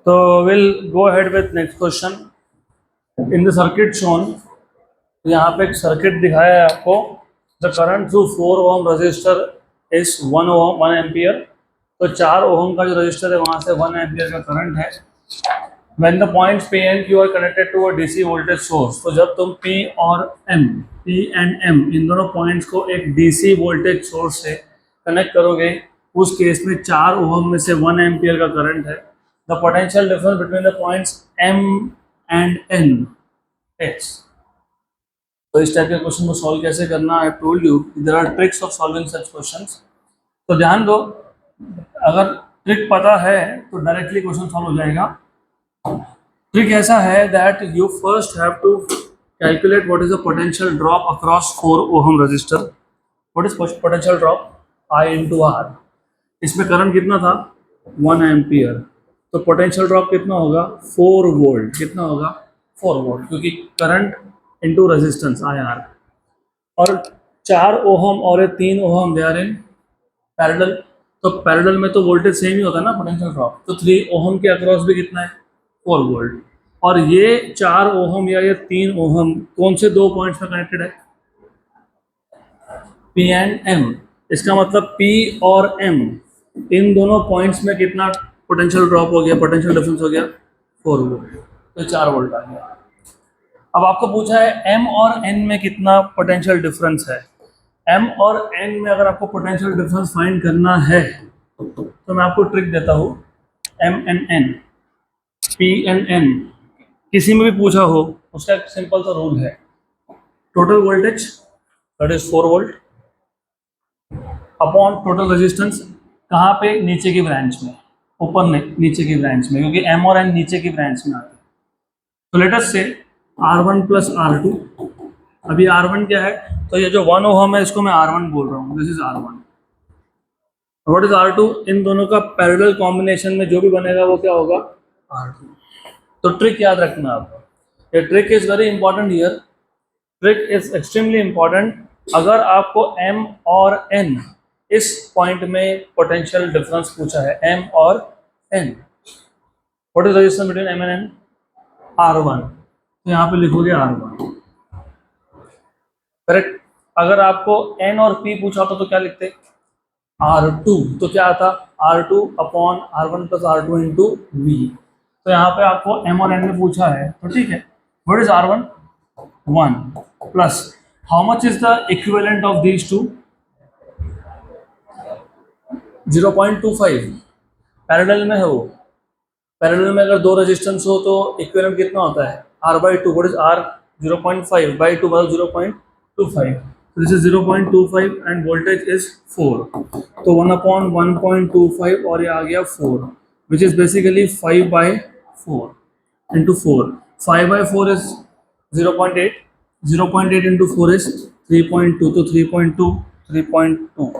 तो will go ahead with next question. In the circuit shown, यहाँ पे एक सर्किट दिखाया है आपको। The current through 4 ohm resistor is 1 ampere. तो 4 ओम का जो रजिस्टर है वहाँ से 1 एम्पियर का करंट है। When the points P and Q are connected to a DC voltage source, तो जब तुम P और M, P and M इन दोनों पॉइंट्स को एक DC वोल्टेज सोर्स से कनेक्ट करोगे, उस केस में 4 ओम में से 1 एम्पियर का करंट है। The potential difference between the points M and N is। तो इस टाइप के क्वेश्चन को सॉल्व कैसे करना, I told you there are tricks of solving such questions. तो ध्यान दो, अगर ट्रिक पता है तो डायरेक्टली क्वेश्चन सॉल्व हो जाएगा। ट्रिक ऐसा है that you first have to calculate what is the potential drop across 4 ohm resistor. What is potential drop? I into R. इसमें करंट कितना था? 1 एम्पियर। तो पोटेंशियल ड्रॉप कितना होगा? 4 वोल्ट। कितना होगा? 4 वोल्ट, क्योंकि करंट इंटू रेजिस्टेंस IR। और 4 ओम और 3 ओम दे आर इन पैरेलल। तो पैरेलल में तो वोल्टेज सेम ही होता है ना, पोटेंशियल ड्रॉप। तो 3 ओम के अक्रॉस भी कितना है? 4 वोल्ट। और ये 4 ओम या ये 3 ओम कौन से दो पॉइंट्स में कनेक्टेड है? P and M। इसका मतलब P और M इन दोनों पॉइंट्स में कितना पोटेंशियल ड्रॉप हो गया, पोटेंशियल डिफरेंस हो गया? 4 वोल्ट। तो 4 वोल्ट आ गया। अब आपको पूछा है M और N में कितना पोटेंशियल डिफरेंस है। M और N में अगर आपको पोटेंशियल डिफरेंस फाइंड करना है तो मैं आपको ट्रिक देता हूँ। M and N, P and N किसी में भी पूछा हो, उसका एक सिंपल सा रूल है। Total voltage that is 4 volt upon total resistance. कहाँ पे? नीचे की ब्रांच में, ऊपर नहीं, नीचे की ब्रांच में, क्योंकि M और N नीचे की ब्रांच में आते हैं। तो लेट अस से R1 प्लस R2। अभी R1 क्या है? तो ये जो 1 ओम है इसको मैं R1 बोल रहा हूँ, this is R1। What is R2? इन दोनों का पैरेलल कॉम्बिनेशन में जो भी बनेगा वो क्या होगा? R2। तो ट्रिक याद रखना आप, ये trick is very important here. Trick is extremely important. अगर आपको M और N इस पॉइंट में पोटेंशियल डिफरेंस पूछा है, M और N, what is resistance between M and N? R1। तो यहाँ पे लिखोगे R1, करेक्ट। अगर आपको N और P पूछा होता तो क्या लिखते? R2। तो क्या आता? R2 upon R1 plus R2 into V। तो यहाँ पे आपको M और N में पूछा है तो ठीक है। What is R1? 1 plus how much is the equivalent of these two? 0.25। Parallel में है वो। पैरेलल में अगर दो रेजिस्टेंस हो तो इक्विवेलेंट कितना होता है? R/2। What is R? 0.5 by 2 मतलब 0.25। This is 0.25 end voltage is 4। तो 1 अपॉन 1.25 और ये आ गया 4, which is basically 5/4 into 4। 5/4 is 0.8। 0.8 into 4 is 3.2। तो 3.2, 3.2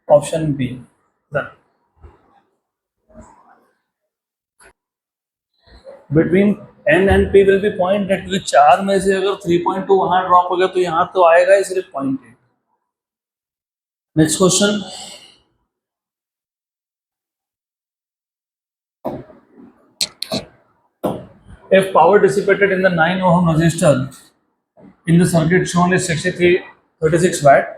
option B. Between N and P will be 0.8, क्योंकि 4 में से अगर 3.2 वहां ड्रॉप हो गया तो यहाँ तो आएगा ही सिर्फ 0.8। Next question. If power dissipated in the 9 ohm resistor in the circuit shown is 36 watt।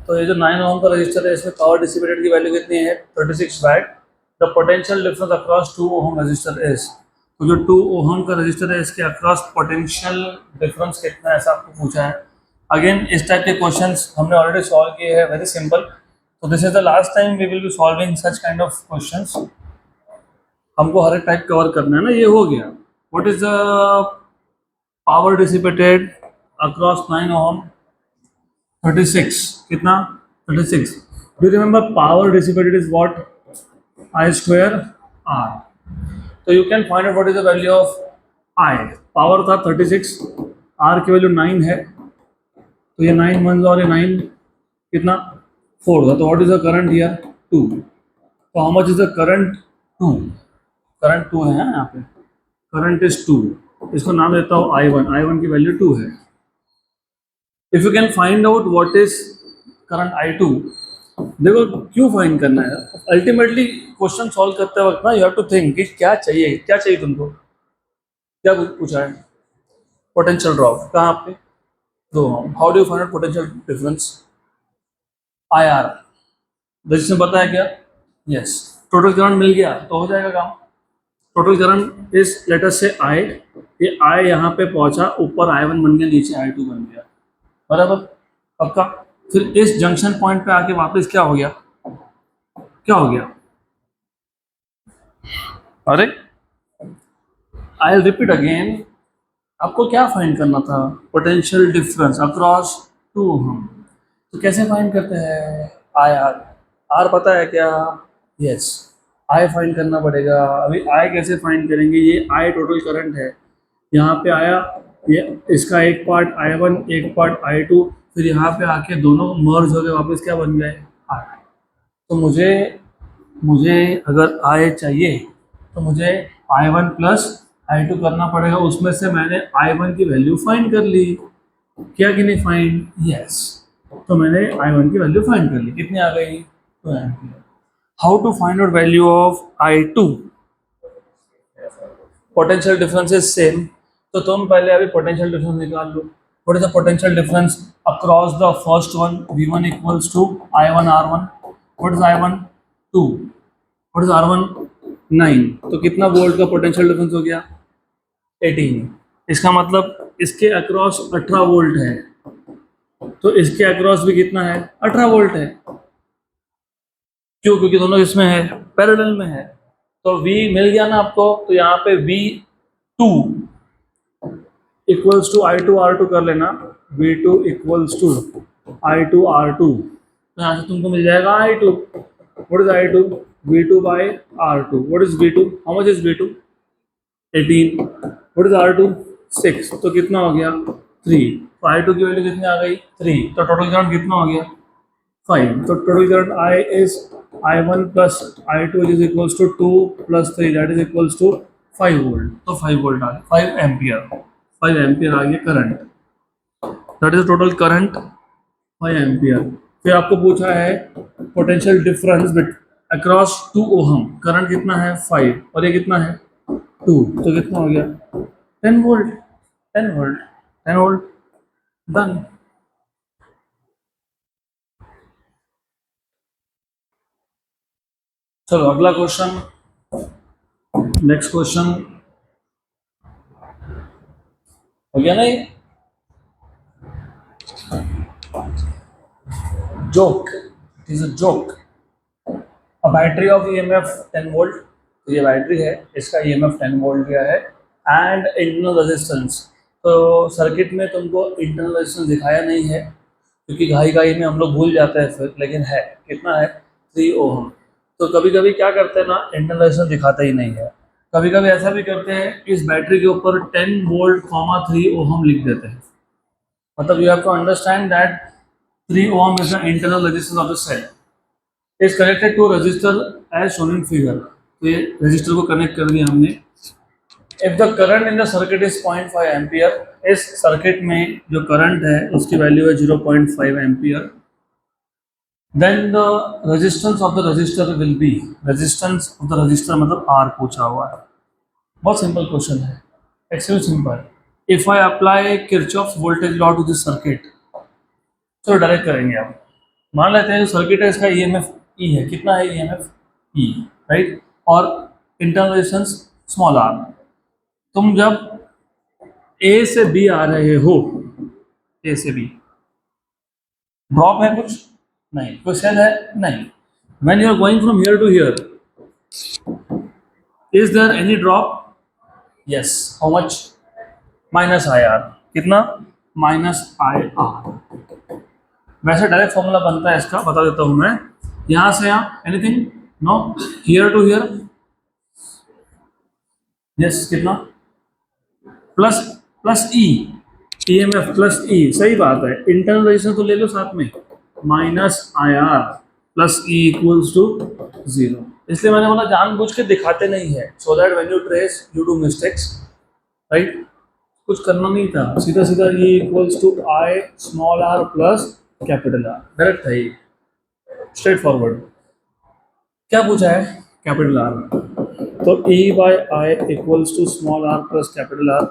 तो ये जो 9 ओम का रजिस्टर है इसमें पावर डिसिपेटेड की वैल्यू कितनी है? 36 watt. The potential difference across 2 ohm resistor is. तो जो 2 ओम का रजिस्टर है इसके अक्रॉस पोटेंशियल डिफरेंस कितना है, ऐसा आपको पूछा है। अगेन इस टाइप के क्वेश्चंस हमने ऑलरेडी सॉल्व किए हैं, वेरी सिंपल। तो this is the last time we will be solving such kind of questions. हमको हर एक टाइप कवर करना है ना। ये हो गया। What is the power dissipated across 9 ओम? 36। कितना? 36। Do you remember power dissipated is what? I square R। तो you can find out what is the value of I। Power था 36, R की वैल्यू 9 है, तो ये 9 वन और ये 9 कितना? 4 था। तो what is the current here? 2। तो how much is the current? 2। Current 2 है यहाँ पे, करंट इज 2। इसको नाम देता हूँ I1। I1 की वैल्यू 2 है। If you can find out what is current I2, देखो क्यों फाइंड करना है, अल्टीमेटली क्वेश्चन सॉल्व करते वक्त ना यू हैव टू थिंक कि क्या चाहिए तुमको, क्या पूछा है। पोटेंशियल ड्रॉप कहाँ आपके, दो, how do you find out potential difference, I R, जिसने बताया क्या, यस, टोटल करंट मिल गया तो हो जाएगा काम। टोटल करंट इज लेटर से आई, ये आई यहाँ पे पहुंचा, ऊपर आई वन बन गया, नीचे आई टू बन गया, बराबर, पक्का। फिर इस जंक्शन पॉइंट पे आके वापस क्या हो गया, क्या हो गया, अरे आई रिपीट अगेन, आपको क्या फाइंड करना था, पोटेंशियल डिफरेंस अक्रॉस टू हम, तो कैसे फाइंड करते हैं, आई आर, आर पता है क्या, यस, आई फाइंड करना पड़ेगा। अभी आई कैसे फाइंड करेंगे, ये आई टोटल करंट है, यहाँ पे आया, ये इसका एक पार्ट आई वन, एक पार्ट आई टू, फिर यहाँ पे आके दोनों मर्ज हो गए, वापस क्या बन गए, आई। तो मुझे मुझे अगर आई चाहिए तो मुझे I one plus I two करना पड़ेगा, उसमें से मैंने आई वन की वैल्यू फाइंड कर ली, क्या कि नहीं फाइंड, यस, तो मैंने आई वन की वैल्यू फाइंड कर ली, कितनी आ गई, 2 ampere. How to find out value of I two, potential difference is same, तो तुम पहले अभी पोटेंशियल डिफरेंस निकाल लो। What is the potential difference across the first one, V1 equals to I1 R1, what is I1 2, what is R1 9, तो कितना volt का potential difference हो गया, 18। इसका मतलब इसके अक्रॉस 18 वोल्ट है, तो इसके अक्रॉस भी कितना है, 18 वोल्ट है, क्यों, क्योंकि दोनों इसमें है, पैरेलल में है। तो V मिल गया ना आपको, तो यहाँ पे V2 equals to I two R two कर लेना, V2 equals to I two R two, तो यहाँ से तुमको मिल जाएगा I two, what is I two, V2 by R two, what is V2, how much is V2, 18, what is R two, 6, तो कितना हो गया, 3, तो आई टू की वैल्यू कितनी आ गई, 3, तो टोटल करंट कितना हो गया, 5, तो total current I is I1 plus I2 is equals to 2 plus 3 that is equals to 5 volt, तो 5 वोल्ट आ गया, 5 एम्पियर, 5 एम्पियर आ गया current, that is total current 5 ampere. फिर आपको पूछा है potential difference bit across 2 ohm, current कितना है 5 और ये कितना है 2, तो कितना हो गया 10 वोल्ट, 10 वोल्ट, 10 वोल्ट, डन। चलो अगला क्वेश्चन, नेक्स्ट क्वेश्चन हो गया नहीं, joke, it is a joke, a battery of EMF 10 volt, तो ये बैटरी है, इसका EMF 10 वोल्ट दिया है, एंड इंटरनल रेजिस्टेंस, तो सर्किट में तुमको इंटरनल रेजिस्टेंस दिखाया नहीं है, क्योंकि घाई में हम लोग भूल जाते हैं फिर, लेकिन है कितना है 3 ओहम। तो कभी कभी क्या करते हैं ना, इंटरनल रेजिस्टेंस दिखाता ही नहीं है, कभी कभी ऐसा भी करते हैं, इस बैटरी के ऊपर 10 वोल्ट 3 ओहम लिख देते हैं, मतलब you have to understand that 3 ohm is the internal resistance of the cell. Is connected to resistor as shown in figure. तो ये resistor को connect कर दिया हमने। If the current in the circuit is 0.5 ampere, इस circuit में जो current है उसकी value है 0.5 ampere. Then the resistance of the resistor will be, resistance of the resistor मतलब R पूछा हुआ है। बहुत simple question है, extremely simple. If I apply Kirchhoff's voltage law to this circuit, तो डायरेक्ट करेंगे आप, मान लेते हैं जो सर्किट है इसका EMF E है, कितना है EMF E, राइट, और इंटरनल रेजिस्टेंस स्मॉल r, तुम जब A से B आ रहे हो, A से B, ड्रॉप है कुछ नहीं, कोई सेल है नहीं, when you are going from here to here, is there any drop, yes, how much, minus I R, कितना, माइनस आई आर। वैसे डायरेक्ट फॉर्मूला बनता है इसका, बता देता हूं मैं, यहां से यहां anything, no, here to here, yes, कितना, plus plus E, EMF plus E, सही बात है, इंटरनल रेजिस्टेंस तो ले लो साथ में, minus I R plus E equals to 0, इसलिए मैंने बोला जानबूझ के दिखाते नहीं है, so that when you trace you do mistakes, right, कुछ करना नहीं था, सीधा सीधा E equals to I small r plus capital R, direct है ये, स्ट्रेट फॉरवर्ड। क्या पूछा है? Capital R. तो E by I equals to small R plus capital R.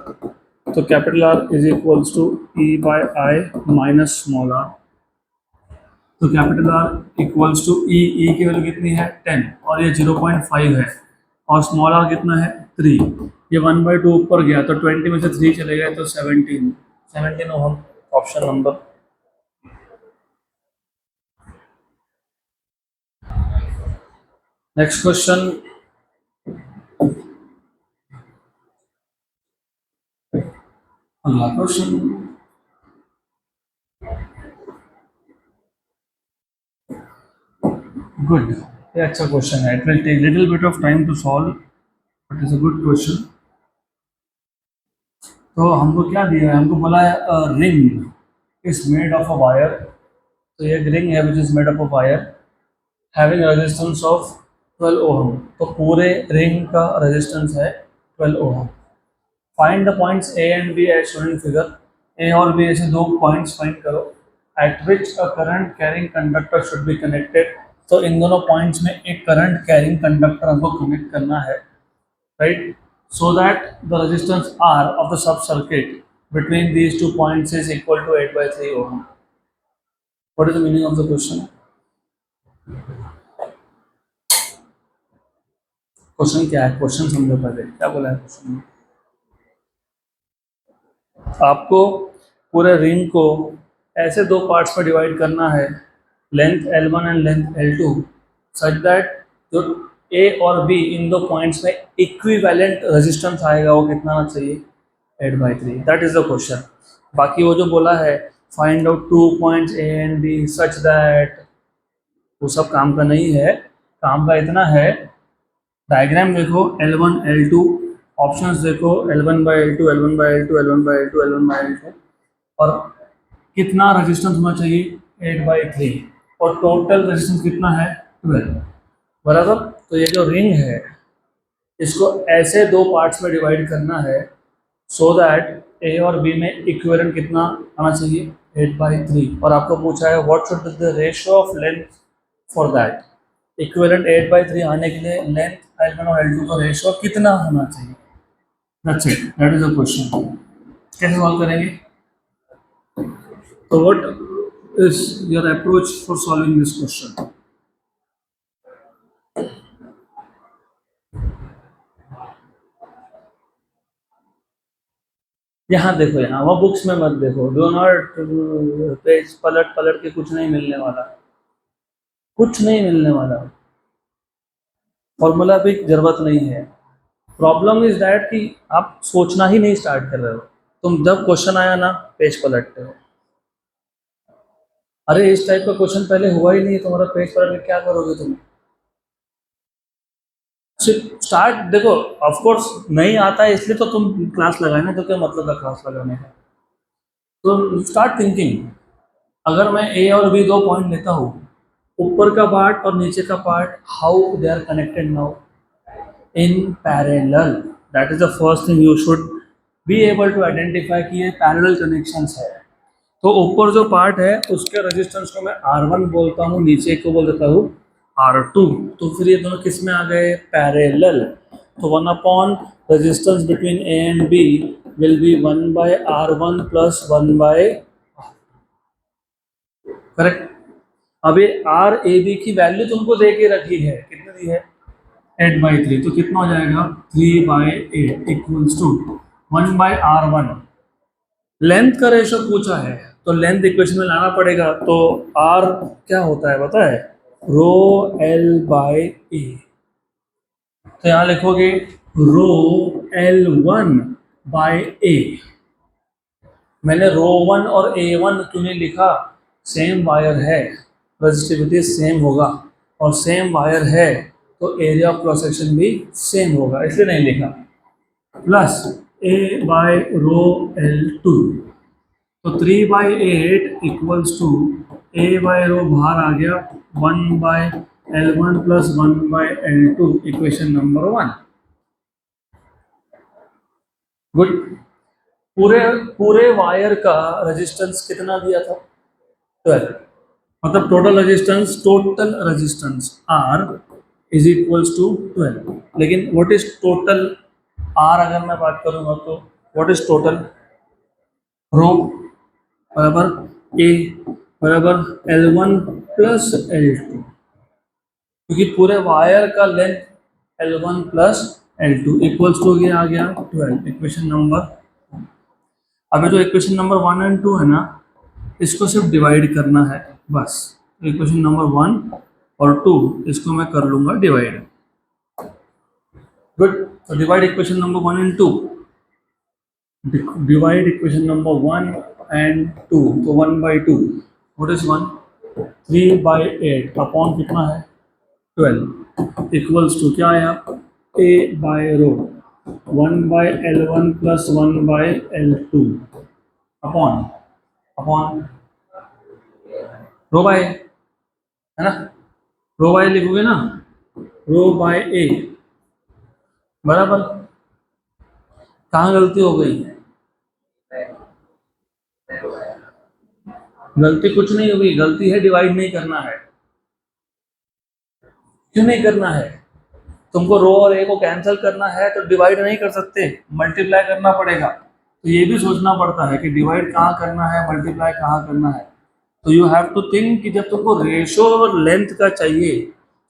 तो capital R is equals to E by I minus small R. तो capital R equals to E की value कितनी है 10 और ये 0.5 है और स्मॉल आर कितना है 3। ये 1/2 ऊपर गया तो 20 में से 3 चले गए तो 17 ohm. Option number. Next question. अगला क्वेश्चन। गुड। ये अच्छा क्वेश्चन है। It will take little bit of time to solve but is a good question. तो हमको क्या दिया है? हमको बोला है ring is made of a wire. तो ये रिंग है which is made of a wire having resistance of 12 ohm. तो पूरे रिंग का रेजिस्टेंस है 12 ohm. Find the points A and B as shown in figure. A और B ऐसे दो पॉइंट्स फाइंड करो at which a current carrying conductor should be connected. तो इन दोनों पॉइंट्स में एक करंट कैरिंग कंडक्टर हमको कनेक्ट करना है, right? So that the resistance R of the sub circuit between these 2 points is equal to 8/3 ohm. What is the meaning of the question? Question क्या है? क्वेश्चन समझो पहले क्या बोला है क्वेश्चन में। आपको पूरे रिंग को ऐसे दो पार्ट्स में डिवाइड करना है, length L1 and length L2, such that जो ए और बी इन दो पॉइंट्स में इक्विवेलेंट रेजिस्टेंस आएगा वो कितना आना चाहिए 8/3। That is the question. बाकी वो जो बोला है find out 2 points A and B such that, वो सब काम का नहीं है। काम का इतना है, डायग्राम देखो L1 L2, ऑप्शंस देखो L1/L2 L1/L2 L1/L2 L1/L2 और कितना रेजिस्टेंस होना चाहिए 8/3 और टोटल रेजिस्टेंस कितना है 12 बराबर। तो ये जो रिंग है इसको ऐसे दो पार्ट्स में डिवाइड करना है सो दैट ए और बी में इक्विवेलेंट कितना आना चाहिए 8/3। और आपको पूछा है what should be the ratio of length for that. Equivalent 8/3 आने के लिए लेंथ L1 और L2 का रेशियो कितना होना चाहिए। That's it, that is the question. कैसे सॉल्व करेंगे? तो what is your approach for solving this question? यहाँ देखो, यहाँ वो बुक्स में मत देखो, डो नॉट पेज पलट पलट के कुछ नहीं मिलने वाला, कुछ नहीं मिलने वाला। फॉर्मूला भी जरूरत नहीं है। प्रॉब्लम इज दैट कि आप सोचना ही नहीं स्टार्ट कर रहे हो। तुम जब क्वेश्चन आया ना पेज पलटते हो। अरे इस टाइप का क्वेश्चन पहले हुआ ही नहीं, तुम्हारा पेज पलट के क्या करोगे तुम? स्टार्ट देखो, ऑफ कोर्स नहीं आता है इसलिए तो तुम क्लास लगाए ना, तो क्या मतलब है क्लास लगाने का? तो स्टार्ट थिंकिंग। अगर मैं ए और बी दो पॉइंट लेता हूँ, ऊपर का पार्ट और नीचे का part, how they are connected now in parallel. That is the first thing you should be able to identify कि ये पैरेलल कनेक्शंस है। तो ऊपर जो पार्ट है उसके रेजिस्टेंस को मैं R1 बोलता हूँ, नीचे को बोल देता हूँ R2। तो फिर ये दोनों किस में आ गए? पैरेलल। तो 1 resistance between A and B will be 1/R1 plus 1/, correct. अब ये आर ए बी की वैल्यू तुमको दे के रखी है, कितनी दी है 8/3। तो कितना हो जाएगा 3/8 इक्वल्स टू 1/R1। लेंथ का रेशो पूछा है तो लेंथ इक्वेशन में लाना पड़ेगा। तो आर क्या होता है पता है? रो L/A। तो यहाँ लिखोगे रो L1/A। मैंने रो 1 और A1 क्यों नहीं लिखा? सेम वायर है, रजिस्टिविटी सेम होगा, और सेम वायर है तो एरिया ऑफ क्रॉस सेक्शन भी सेम होगा, इसलिए नहीं लिखा। प्लस A/रो L2। तो 3/8 इक्वल्स टू A/रो बाहर आ गया 1/L1 plus 1/L2, equation number 1। Good. पूरे पूरे वायर का रेजिस्टेंस कितना दिया था 12। मतलब total resistance R is equals to 12। लेकिन व्हाट इज टोटल R अगर मैं बात करूंगा तो व्हाट इज टोटल रो बराबर A बराबर L1 प्लस L2, क्योंकि पूरे वायर का length L1 plus L2 equals to आ गया 12। इक्वेशन नंबर, अभी जो इक्वेशन नंबर 1 एंड 2 है ना, इसको सिर्फ डिवाइड करना है बस। इक्वेशन नंबर 1 और 2 इसको मैं कर लूंगा डिवाइड। गुड, तो divide equation number 1 and 2, divide equation number 1 and 2, तो 1 by 2, what is 1, 3 by 8 upon कितना है 12 इक्वल्स टू क्या आया A by rho 1 by L1 plus 1 by L2 upon upon rho by, है ना, रो बाय लिखोगे ना, रो बाय ए बराबर। कहाँ गलती हो गई, गलती कुछ नहीं हुई, गलती है डिवाइड नहीं करना है। क्यों नहीं करना है, तुमको रो और ए को कैंसिल करना है तो डिवाइड नहीं कर सकते, मल्टीप्लाई करना पड़ेगा। तो ये भी सोचना पड़ता है कि डिवाइड कहाँ करना है, मल्टीप्लाई कहाँ करना है। तो यू हैव टू थिंक कि जब तुमको रेशो और लेंथ का चाहिए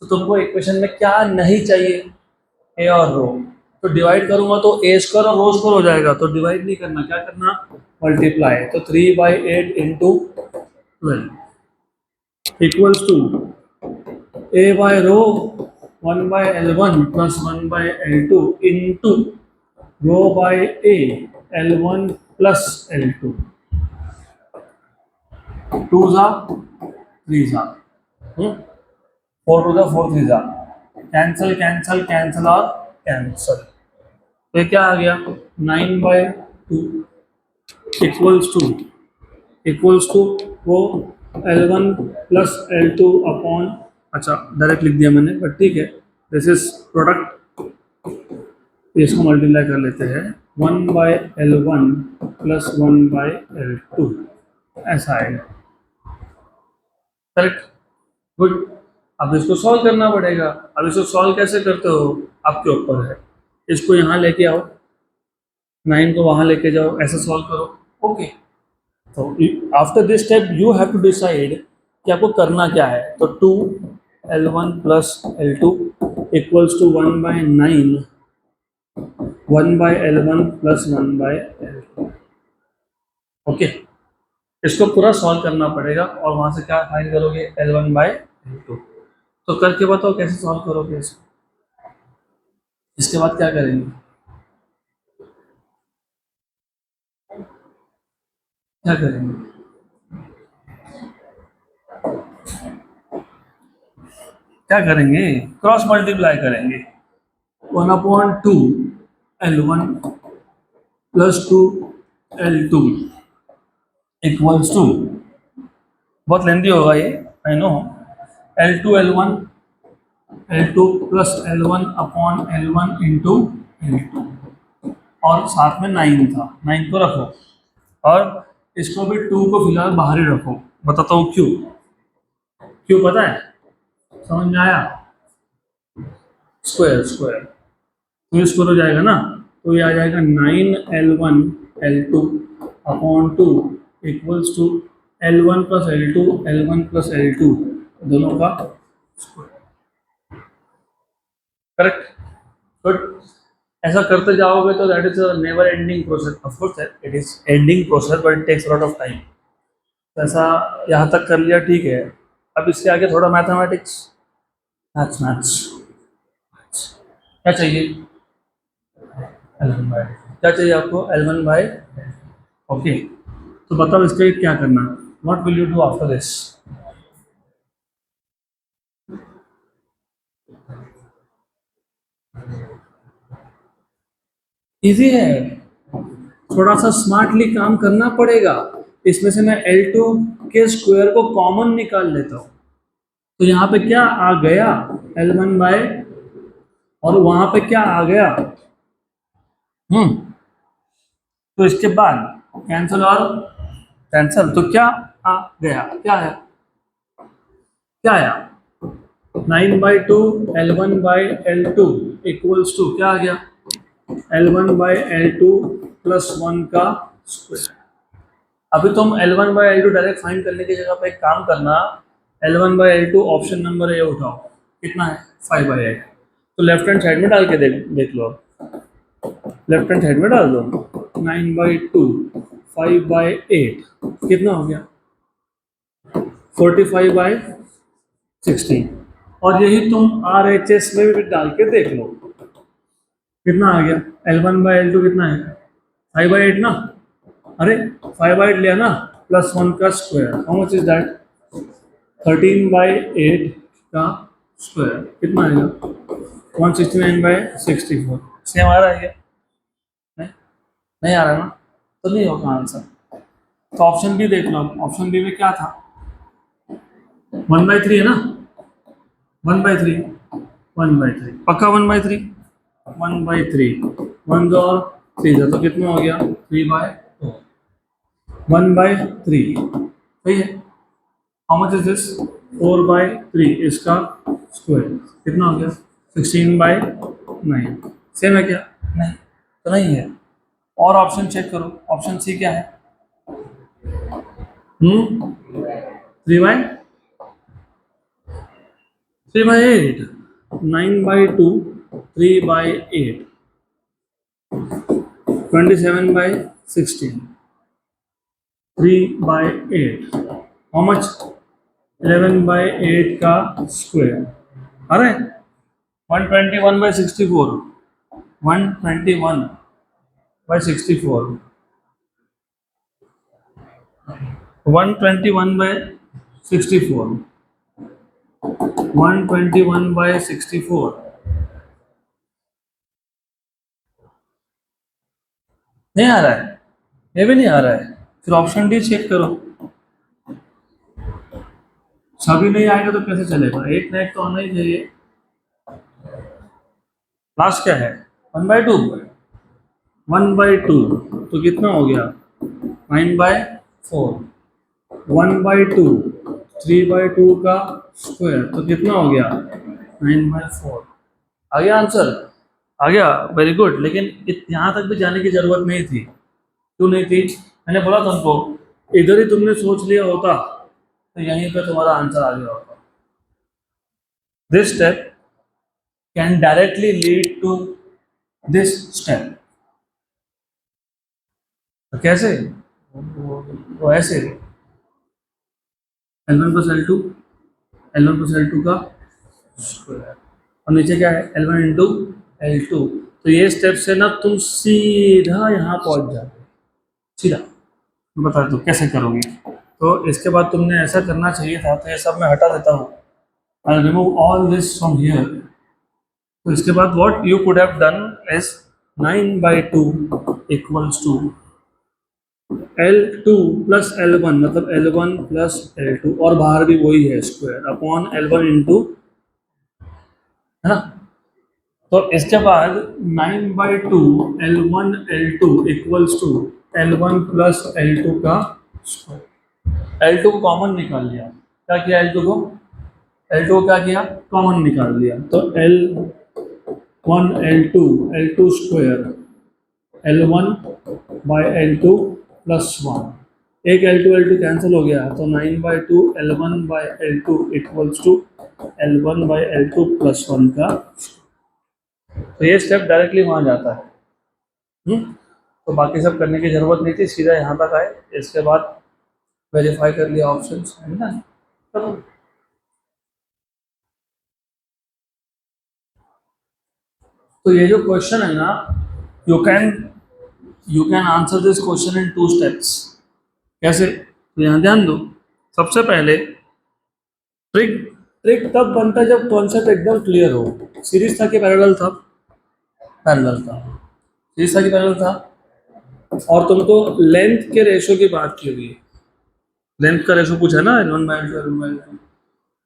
तो तुमको इक्वेशन में क्या नहीं चाहिए, ए और रो। तो डिवाइड करूंगा तो ए स्क्वायर और रो स्क्वायर हो जाएगा, तो डिवाइड नहीं करना, क्या करना, मल्टीप्लाई। तो 3 by 8 into 12 equals to A by rho 1 by L1 plus 1 by L2 into rho by A L1 plus L2, 2 जा 3 जा, 4 टू जा 4 3 जा, कैंसल कैंसल कैंसल और कैंसल। तो ये क्या आ गया 9 बाय 2 इक्वल्स टू वो L1 प्लस L2 अपॉन, अच्छा डायरेक्ट लिख दिया मैंने बट ठीक है, दिस इज प्रोडक्ट, इसको मल्टीप्लाई कर लेते हैं 1 by L1 plus 1 by L2, ऐसा आएगा, करेक्ट, गुड। अब इसको सॉल्व करना पड़ेगा। अब इसको सॉल्व कैसे करते हो आपके ऊपर है, इसको यहाँ लेके आओ, 9 को वहाँ लेके जाओ, ऐसे सॉल्व करो, ओके। तो after this step you have to decide कि आपको करना क्या है। तो 2L1 plus L2 equals to 1 by 9, 1 by L1 plus 1 by L2, okay. इसको पूरा सॉल्व करना पड़ेगा और वहाँ से क्या फाइंड करोगे L1 बाय L2। तो करके बताओ कैसे सॉल्व करोगे इसको, इसके बाद क्या करेंगे, क्या करेंगे, क्या करेंगे, क्रॉस मल्टीप्लाई करेंगे। 1/2 L1 plus 2 L2 equals to, बहुत लेंदी होगा ये I know, L2 plus L1 upon L1 into L2, और साथ में 9 था, 9 को रखो और इसको भी 2 को फिलहाल बाहर ही रखो। बताता हूँ क्यों, क्यों पता है, समझ में आया, स्क्वायर स्क्वायर तो स्क्वायर हो जाएगा ना, तो ये आ जाएगा 9L1 L2 upon 2 equals to L1 plus L2 L1 plus L2 दोनों का स्क्वायर, करेक्ट, गुड। ऐसा करते जाओगे तो that is a never ending process, of course it is ending process but it takes lot of time. तो ऐसा यहाँ तक कर लिया, ठीक है। अब इसके आगे थोड़ा मैथमेटिक्स, मैथ्स मैथ्स, क्या चाहिए L1 बाय, क्या चाहिए आपको L1 बाय, ओके। तो बताओ इसके क्या करना, what will you do after this, easy है, थोड़ा सा स्मार्टली काम करना पड़ेगा। इसमें से मैं L2 के स्क्वायर को कॉमन निकाल लेता हूँ, तो यहाँ पे क्या आ गया L1 बाय, और वहां पे क्या आ गया, तो इसके बाद कैंसल और कैंसल, तो क्या आ गया, क्या है क्या आया 9/2 L1/L2 इक्वल्स टू क्या आ गया L1/L2 प्लस 1 का स्क्वायर। अभी तुम L1/L2 डायरेक्ट फाइंड करने की जगह पे एक काम करना, L1/L2 ऑप्शन नंबर ए उठाओ, कितना है 5/8। तो लेफ्ट हैंड साइड में डाल के देख लो, लेफ्ट हैंड साइड में डाल दो 9/2 5/8 कितना हो गया 45/16। और यही तुम RHS में भी डाल के देख लो कितना आ गया L1/L2 कितना है 5/8 ना, अरे 5/8 लिया ना प्लस 1 का square, how much is that 13/8 का स्क्वायर कितना आएगा 169/64। सेम आ रहा है क्या, नहीं नहीं आ रहा ना, तो नहीं होगा आंसर। तो ऑप्शन बी देख लो, ऑप्शन बी में क्या था 1/3 है ना, 1/3 1/3 पक्का 1/3 1/3 1 और 3 था तो कितना हो गया 3/2 1/3 सही है। हाउ मच इज दिस 4/3 इसका स्क्वायर कितना हो गया 16/9। सेम है क्या, नहीं तो नहीं है। और ऑप्शन चेक करो, ऑप्शन सी क्या है 3/8 9/2 3/8 27/16 3/8 हाउ मच 11/8 का स्क्वायर, अरे 121/64 121/64 121/64 121/64 नहीं आ रहा है, ये भी नहीं आ रहा है। फिर ऑप्शन डी चेक करो, सभी नहीं आएगा तो कैसे चलेगा, एक ना एक तो आना ही चाहिए। लास्ट क्या है 1/2 1/2 तो कितना हो गया 9/4 1/2 3/2 का स्क्वायर तो कितना हो गया 9/4। आ गया आंसर, आ गया, वेरी गुड। लेकिन यहाँ तक भी जाने की जरूरत नहीं थी, क्यों नहीं थी, मैंने बोला तुमको इधर ही तुमने सोच लिया होता तो यहीं पे तुम्हारा आंसर आ गया होता। This step can directly lead to this step. तो कैसे, वो ऐसे L1 प्लस L2 का स्क्वायर और नीचे क्या है L1 इंटू L2। तो ये स्टेप से ना तुम सीधा यहाँ पहुंच जाओगे, सीधा। बता दो कैसे करोगे। तो इसके बाद तुमने ऐसा करना चाहिए था, तो ये सब मैं हटा देता हूँ, I remove all this from here. तो इसके बाद what you could have done is 9/2 equals to L2 plus L1 मतलब L1 प्लस L2 और बाहर भी वही है स्क्वायर अपॉन L1 इंटू, है ना। तो इसके बाद 9/2 L1 L2 equals to L1 plus L2 का स्क्वायर। L2 को कॉमन निकाल लिया, क्या किया L2 को क्या किया कॉमन निकाल लिया। तो L1 L2 square L1 by L2 plus 1, एक L2 कैंसिल हो गया तो 9/2 L1 by L2 equals to L1 by L2 plus 1 का। तो ये स्टेप डायरेक्टली वहाँ जाता है। तो बाकी सब करने की जरूरत नहीं थी, सीधा यहाँ तक आए, इसके बाद वेरीफाई कर लिया ऑप्शन, है ना। तो ये जो क्वेश्चन है ना, you can answer this question in 2 steps. कैसे, तो यहाँ ध्यान दो, सबसे पहले ट्रिक तब बनता है जब कॉन्सेप्ट एकदम क्लियर हो। सीरीज था कि पैरेलल था, पैरेलल था, सीरीज था कि पैरेलल था, और तुमको लेंथ के रेशो की बात की हुई है, लेंथ का रेशो पूछा ना L1/L2।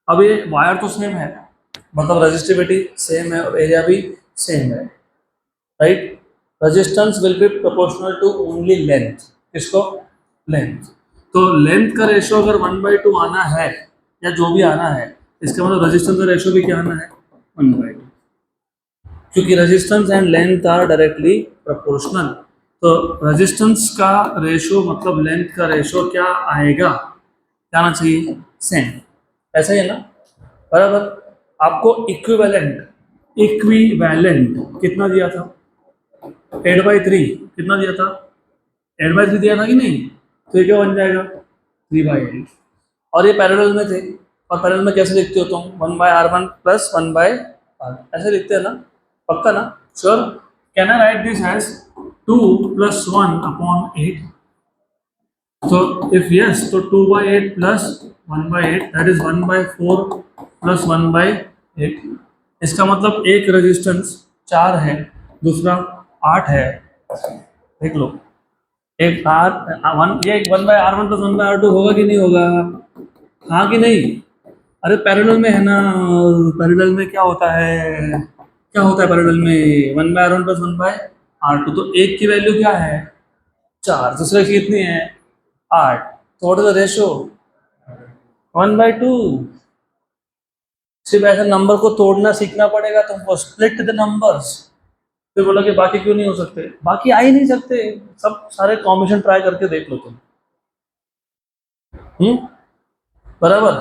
अब ये वायर तो सेम है, मतलब रेजिस्टिविटी सेम है और एरिया भी सेम है, right. Resistance will be proportional to only length, किसको लेंथ। तो लेंथ का रेशो अगर 1/2 आना है या जो भी आना है इसका मतलब रेजिस्टेंस का रेशियो भी क्या आना है 1/2, क्योंकि resistance and length are directly proportional. तो रेजिस्टेंस का रेशियो मतलब लेंथ का रेशियो क्या आएगा, क्या आना चाहिए, सेम। ऐसा ही है ना, बराबर। आपको इक्विवेलेंट कितना दिया था, 8/3 कितना दिया था, 8/3 दिया था कि नहीं, तो ये क्या बन जाएगा 3/8। और ये पैरेलल में थे, और पैरेलल में कैसे लिखते हो तुम, 1/r1 प्लस 1/r, ऐसे लिखते हैं ना, पक्का ना, sure. Can I write this as 2 + 1/8? So if yes, तो 2/8 plus 1/8 that is 1/4 plus 1/8। इसका मतलब एक रेजिस्टेंस 4 है, दूसरा 8 है, देख लो। एक आर वन, ये 1/r1 plus 1/r2 होगा कि नहीं होगा, हाँ कि नहीं। अरे पैरेलल में है ना, पैरेलल में क्या होता है, क्या होता है पैरेलल में, 1/r1 plus 1/r2। तो एक की वैल्यू क्या है 4, दूसरे की कितनी है 8, तो व्हाट इज द रेशियो 1/2। सिर्फ ऐसे नंबर को तोड़ना सीखना पड़ेगा तुमको, स्प्लिट द नंबर्स। फिर बोला कि बाकी क्यों नहीं हो सकते, बाकी आ ही नहीं सकते, सब सारे कॉम्बिनेशन ट्राई करके देख लो तुम। बराबर,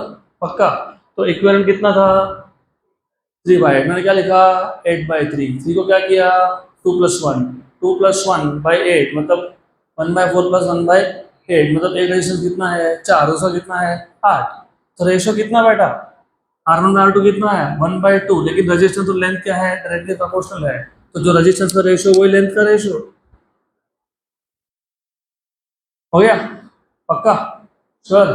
पक्का। तो इक्विवेलेंट कितना था 3/8, मैंने क्या लिखा 8/3, 3 को क्या किया 2 + 1, 2 + 1/8 मतलब 1/4 plus 1/8 मतलब एक रेशियो कितना है 4, दूसरा कितना है 8। तो रेशियो कितना बेटा R1/R2 कितना है 1/2, लेकिन रेजिस्टेंस तो लेंथ क्या है डायरेक्टली प्रोपोर्शनल है, तो जो रेजिस्टेंस का रेशियो वही लेंथ का रेशियो। हो गया, पक्का, श्योर,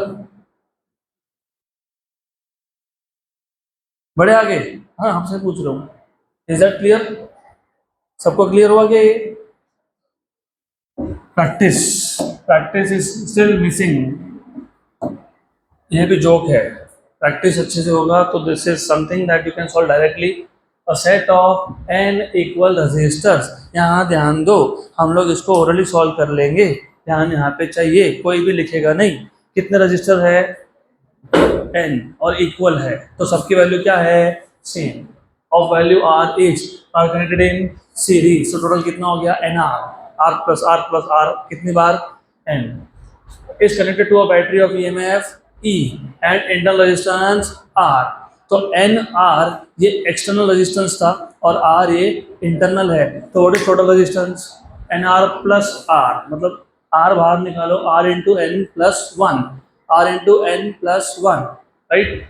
बड़े आगे। हाँ हमसे पूछ रहा हूँ, इज दैट क्लियर, सबको क्लियर हुआ क्या ये। Practice, practice is still missing, ये भी जोक है। प्रैक्टिस अच्छे से होगा तो this is something that you can solve directly. A set of n equal resistors, यहाँ ध्यान दो, हम लोग इसको ओरली सॉल्व कर लेंगे, ध्यान यहाँ पे चाहिए, कोई भी लिखेगा नहीं। कितने रजिस्टर है n और इक्वल है, तो सबकी वैल्यू क्या है same, of value r is are connected in series, तो टोटल कितना हो गया nr, r+r+r कितनी बार n is connected to a battery of EMF E and internal resistance R। तो NR ये एक्सटर्नल रेजिस्टेंस था और R ये इंटरनल है, तो what is total resistance NR plus R, मतलब R बाहर निकालो, R into N plus 1, R into N plus 1, right.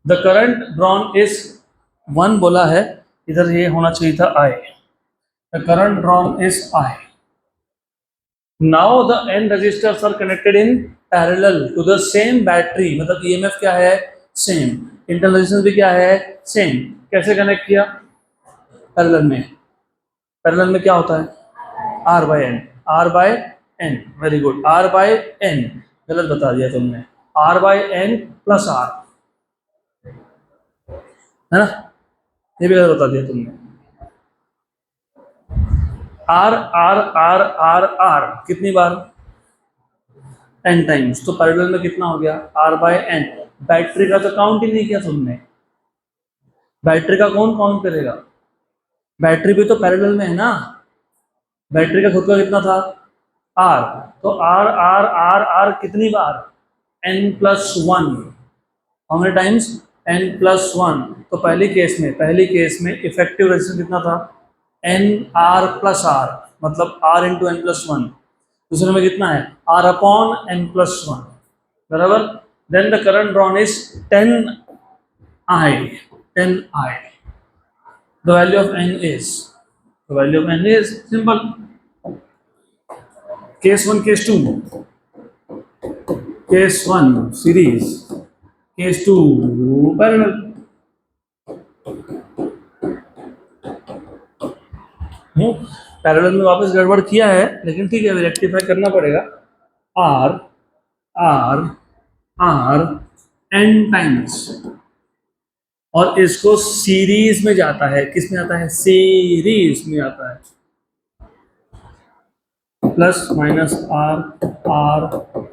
The current drawn is 1 बोला है, इधर ये होना चाहिए था I, the current drawn is I। Now the n resistors are connected in parallel to the same battery, मतलब EMF क्या है सेम, इंटरनल रेजिस्टेंस भी क्या है सेम। कैसे कनेक्ट किया पैरेलल में, पैरेलल में क्या होता है R by N, R by N, very good, R by N, गलत बता दिया तुमने, R by N plus R, है ना, ये भी गलत बता दिया तुमने। R R R R R कितनी बार n टाइम्स, तो पैरेलल में कितना हो गया R बाय एन। बैटरी का तो काउंट ही नहीं किया तुमने, बैटरी का कौन काउंट करेगा, बैटरी भी तो पैरेलल में है ना, बैटरी का खुद का कितना था R, तो R R R R कितनी बार n+1, how many times n+1। तो पहली केस में इफेक्टिव रेजिस्टेंस कितना था NR+R, मतलब R इंटू n+1। दूसरे में कितना है R/n+1, बराबर। Then the current drawn is 10I, 10I। The value of n is, the value of n is simple, case 1 case 2, case 1 series, case 2 parallel। Parallel में वापस गड़बड़ किया है, लेकिन ठीक है रेक्टिफाई करना पड़ेगा। R R R n times, और इसको सीरीज में जाता है, किस में जाता है सीरीज में जाता है, plus minus R R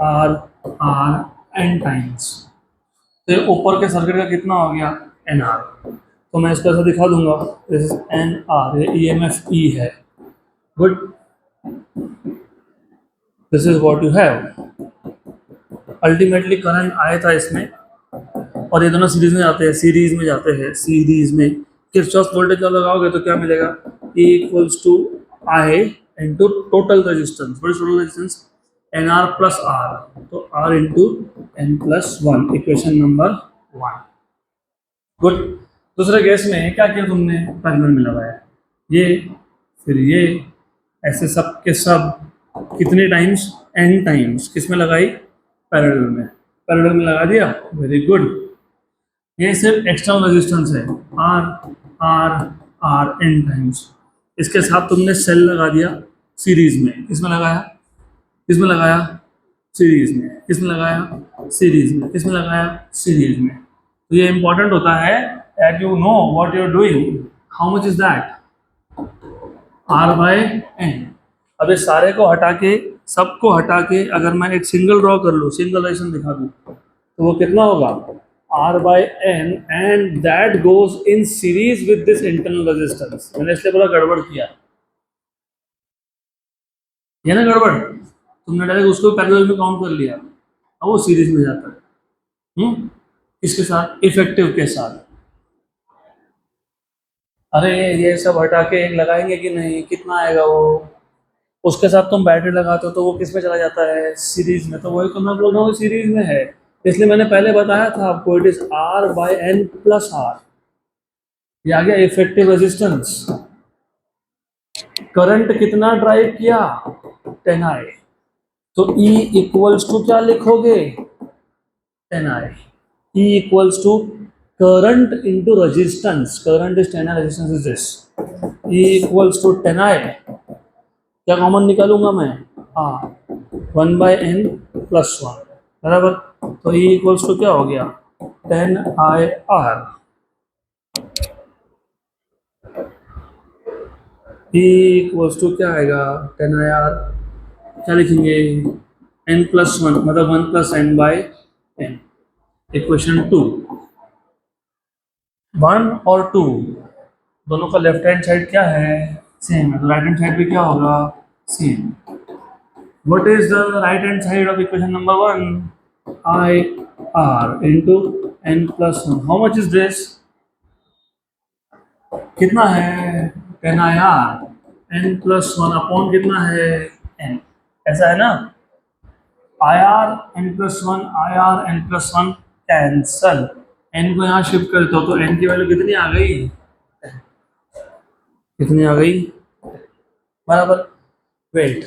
R R n times. तो ये ऊपर के सर्किट का कितना हो गया, एन आर। तो मैं इसको ऐसा दिखा दूंगा, दिस इज एन आर, ये ई एम एफ ई है। Good, this is what you have. Ultimately current आया था इसमें, और ये दोनों सीरीज में जाते हैं, सीरीज में। किरचॉफ वोल्टेज लॉ लगाओगे तो क्या मिलेगा, E equals to I into total resistance, what is total resistance, N R plus R, तो R into N plus one, equation number 1। Good. दूसरे केस में क्या किया तुमने, पैरेलल में लगाया ये, फिर ये, ऐसे सब के सब कितने टाइम्स, एन टाइम्स, किस में लगाई, पैरेलल में, पैरेलल में लगा दिया, वेरी गुड। ये सिर्फ एक्सटर्नल रेजिस्टेंस है, R R R N times. इसके साथ तुमने सेल लगा दिया सीरीज में, किसमें लगाया, किसमें लगाया, सीरीज में, किसमें लगाया, सीरीज में, किसमें लगाया, सीरीज में। तो ये इंपॉर्टेंट होता है that you know what you're doing. How much is that? R by n. अब इस सारे को हटा के, सबको हटा के अगर मैं एक सिंगल ड्रॉ कर लूँ, सिंगल रेजिस्टेंस दिखा दूँ, तो वो कितना होगा, R by n, and that goes in series with this internal resistance. मैंने इसलिए पूरा गड़बड़ किया, ये ना गड़बड़, तुमने डायरेक्ट उसको पैरेलल में काउंट कर लिया, अब वो सीरीज में जाता है। इसके साथ, इफेक्टिव के साथ। अरे ये सब हटा के एक लगाएंगे कि नहीं, कितना आएगा वो, उसके साथ तुम बैटरी लगाते हो तो वो किस में चला जाता है, सीरीज में। तो वही तो मैं बोल रहा हूँ, सीरीज में है, इसलिए मैंने पहले बताया था आपको, it is R by N plus R. ये आ गया इफेक्टिव रेजिस्टेंस। करंट कितना ड्राइव किया, 10i, तो E इक्वल्स टू क्या लिखोगे, 10i। E equals to current into resistance, current is 10i, resistance is this, E equals to 10i, क्या common निकालूंगा मैं, one by N plus one, बराबर। तो E इक्वल्स टू क्या हो गया, 10IR। E इक्वल्स टू क्या आएगा, 10IR, क्या लिखेंगे, n प्लस वन, मतलब 1 plus N by N. Equation 2, 1 और 2 दोनों का लेफ्ट हैंड साइड क्या है, सेम है, तो राइट हैंड साइड भी क्या होगा, same. What is the right hand side of equation number 1, I R into N plus one. How much is this, कितना है, 10IR N plus one upon कितना है, एन, ऐसा है ना। I R N plus one, I R N plus one cancel, N को यहाँ shift करते हो तो एन की वैल्यू कितनी आ गई, कितनी आ गई, बराबर। Wait,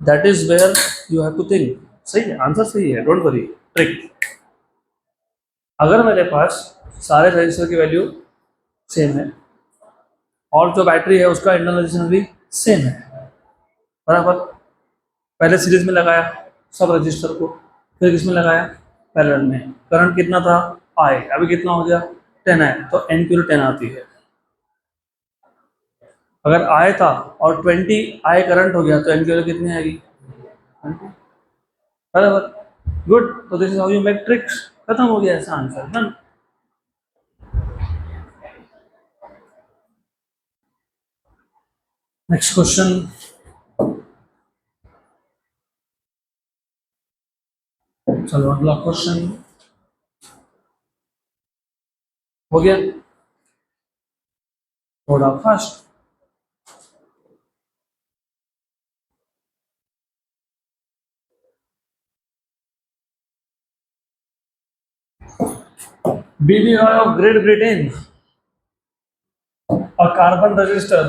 that is where you have to think. सही है, आंसर सही है, डोंट वरी। ट्रिक, अगर मेरे पास सारे रजिस्टर की वैल्यू सेम है और जो बैटरी है उसका इंटरनल रेजिस्टेंस भी सेम है, बराबर, पहले सीरीज में लगाया सब रजिस्टर को, फिर किसमें लगाया, पैरेलल में। करंट कितना था, आई, अभी कितना हो गया, 10 है, तो एन की 10 आती है। अगर आई था और 20 आई करंट हो गया तो एन की वैल्यू कितनी आएगी, 20, बराबर। गुड, तो this is how you make tricks. खत्म हो गया ऐसा आंसर, डन। नेक्स्ट क्वेश्चन, चलो अगला क्वेश्चन हो गया, थोड़ा fast. B B Roy of Great Britain, a carbon resistor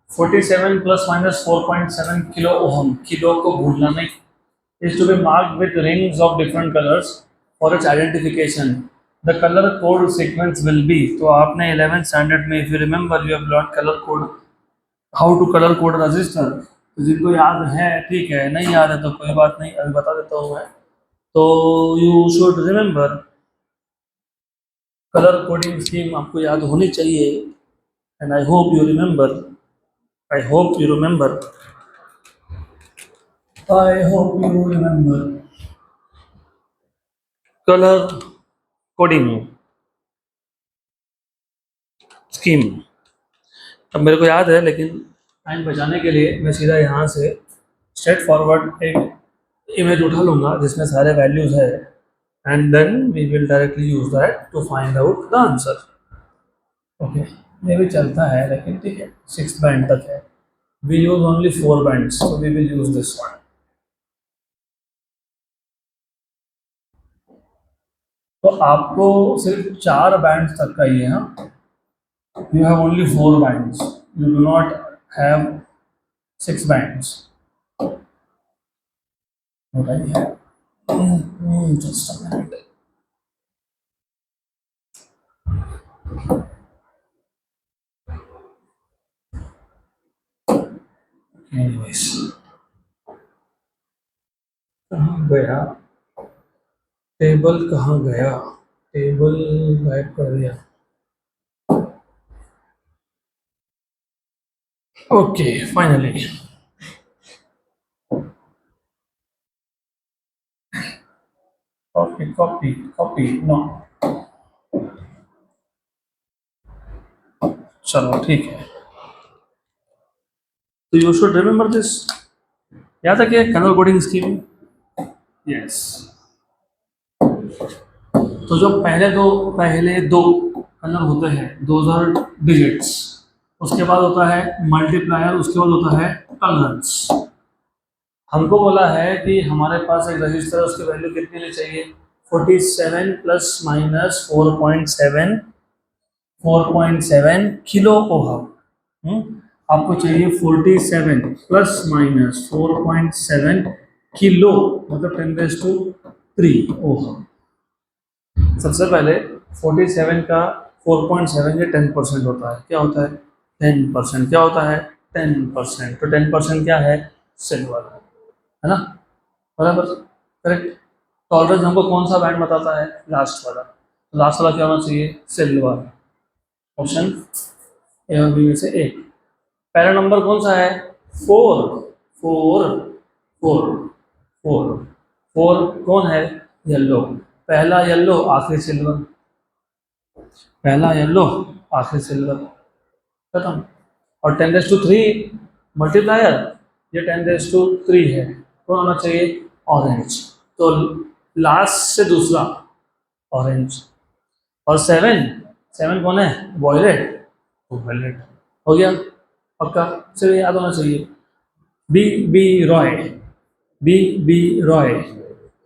47 plus minus 4.7 kilo ohm, kilo को भूलना नहीं, is to be marked with rings of different colors for its identification. The color code sequence will be, तो आपने 11th standard में, if you remember you have learned color code, how to color code resistor। तो जिनको याद है ठीक है, नहीं याद है तो कोई बात नहीं, अभी बता देता हूँ मैं। तो you should remember colour coding scheme आपको याद होनी चाहिए, and I hope you remember, I hope you remember. I hope you remember. Colour coding scheme. अब मेरे को याद है, लेकिन टाइम बचाने के लिए मैं सीधा यहाँ से स्ट्रेट फॉरवर्ड एक इमेज उठा लूँगा जिसमें सारे वैल्यूज है, and then we will directly use that to find out the answer. Okay, ये भी चलता है, लेकिन ठीक है, 6th बैंड तक है। We use only 4 bands, so we will use this one. तो आपको सिर्फ 4 बैंड्स तक का ही है। हाँ, you have only 4 bands, you do not have 6 bands. Okay, just a minute. Anyways, कहाँ गया टेबल, कहाँ गया टेबल, गायब कर दिया। ओके, फाइनली कॉपी नो, चलो ठीक है। तो यू शुड रिमेम्बर दिस, याद है क्या कलर कोडिंग स्कीम? यस। तो जो पहले दो कलर होते हैं, दोज आर डिजिट्स। उसके बाद होता है मल्टीप्लायर, उसके बाद होता है टॉलरेंस। हमको बोला है कि हमारे पास एक रजिस्टर है, उसकी वैल्यू कितनी लेनी चाहिए? 47 प्लस माइनस 4.7 किलो ओहम। आपको चाहिए 47 प्लस माइनस 4.7 किलो, मतलब 10⁻³ ओहम। सबसे पहले 47 का 4.7 ये 10% होता है। क्या होता है? 10%। क्या होता है? 10%। तो 10% क्या है? सिल्वर, है ना? बराबर, करेक्ट। टॉलरेंस हमको कौन सा बैंड बताता है? लास्ट वाला। तो लास्ट वाला क्या होना चाहिए? सिल्वर। ऑप्शन ए और बी में से एक। पहला नंबर कौन सा है? 4। 4 4 4 4 कौन है? येलो। पहला येलो, आखिरी सिल्वर। पहला येलो, आखिरी सिल्वर, खत्म। और 10⁻³ मल्टीप्लायर, ये 10⁻³ है। कौन होना चाहिए? ऑरेंज। तो लास्ट से दूसरा ऑरेंज। और 7 7 कौन है? वॉयलेट। तो वॉयलेट हो गया पक्का, सिर्फ याद होना चाहिए। B B Roy, B B Roy.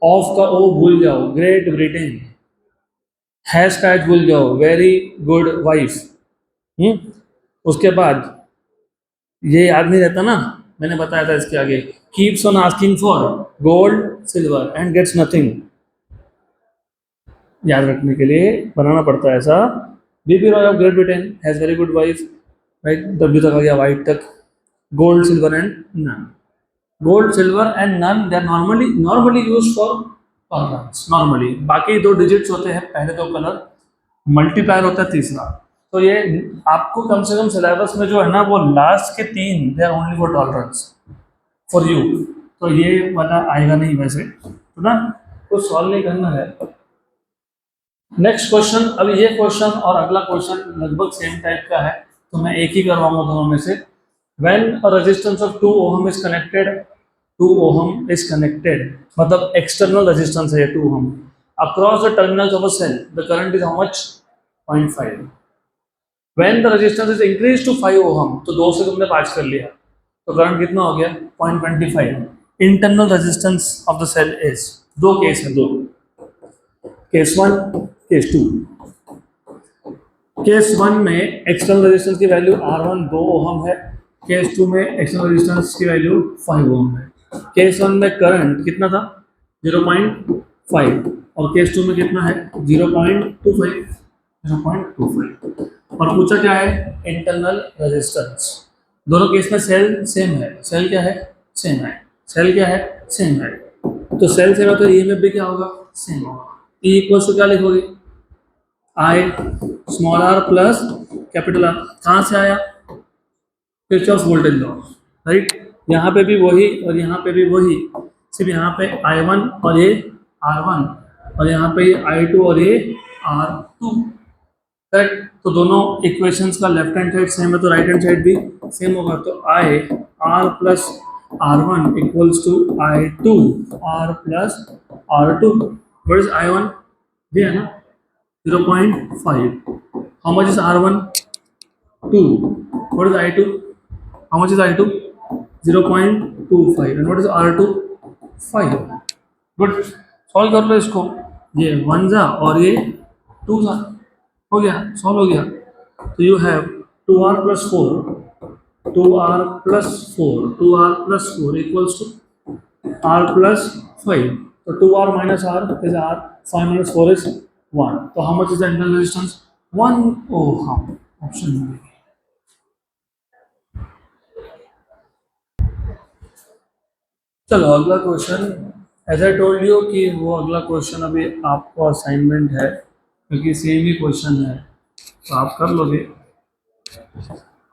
Of का ओ भूल जाओ, ग्रेट ब्रिटेन। हैश का एच भूल जाओ, वेरी गुड वाइफ। उसके बाद ये याद नहीं रहता ना, मैंने बताया था इसके आगे, keeps on asking for gold silver and gets nothing. याद रखने के लिए बनाना पड़ता है ऐसा। BB Roy of Great Britain has very good wife, right? W तक आ गया, वाइट तक। Gold silver and none, gold silver and none, they are normally use for tolerance. Normally बाकी 2 डिजिट्स होते हैं, पहले 2 कलर। मल्टीप्लायर होता है तीसरा। तो ये आपको कम से कम सिलेबस में जो है ना, वो लास्ट के 3 they are only for tolerance for you. तो ये वाला आएगा नहीं वैसे, तो ना कुछ सॉल्व नहीं करना है। Next question. अब ये क्वेश्चन और अगला क्वेश्चन लगभग सेम टाइप का है, तो मैं एक ही करवाऊंगा दोनों में से। When a resistance of 2 ohm is connected, 2 ohm is connected, मतलब एक्सटर्नल रेजिस्टेंस है ये 2 ohm, across the terminals of a cell, the current is how much? 0.5. When the resistance is increased to 5 ohm, तो 2 से तुमने 5 कर लिया, तो current कितना हो गया? 0.25. Internal resistance of the cell is, 2 case है, 2, केस 1, केस 2। केस 1 में एक्सटर्नल रेजिस्टेंस की वैल्यू R1 2 ओहम है। केस 2 में एक्सटर्नल रेजिस्टेंस की वैल्यू 5 ओम है। केस 1 में करंट कितना था? 0.5, और केस 2 में कितना है? 0.25। 0.25। और पूछा क्या है? Internal resistance. दोनों केस में सेल सेम है। सेल क्या है? सेम है। सेल क्या है? सेम है। तो सेल सेम है तो ईएमएफ भी क्या होगा? सेम होगा। ई इक्वल्स टू क्या लिखोगे? I small R plus capital R. कहाँ से आया? Kirchhoff voltage law, right? यहाँ पे भी वही और यहाँ पे भी वही, सिर्फ यहाँ पे I1 और ये R1 और यहाँ पे ये I2 और ये R2, करेक्ट। तो दोनों इक्वेशंस का लेफ्ट हैंड साइड सेम है तो राइट हैंड साइड भी सेम होगा। तो I R plus R1 equals to I2 R plus R2। What is I1? दिया है ना 0.5। How much is R1? 2। What is I2? How much is I2? 0.25। And what is R2? 5। Good, solve कर लो इसको। ये 1 जा और ये 2 जा, हो गया, सॉल्व हो गया। तो you have 2R plus 4, 2R plus 4, 2R plus 4 equals to R plus 5। तो 2R minus R is R, 5 minus 4 is 1। तो how much is the internal resistance? 1 ohm। Option B। चलो अगला question. As I told you कि वो अगला question अभी आपको assignment है, क्योंकि सेम ही क्वेश्चन है तो आप कर लोगे।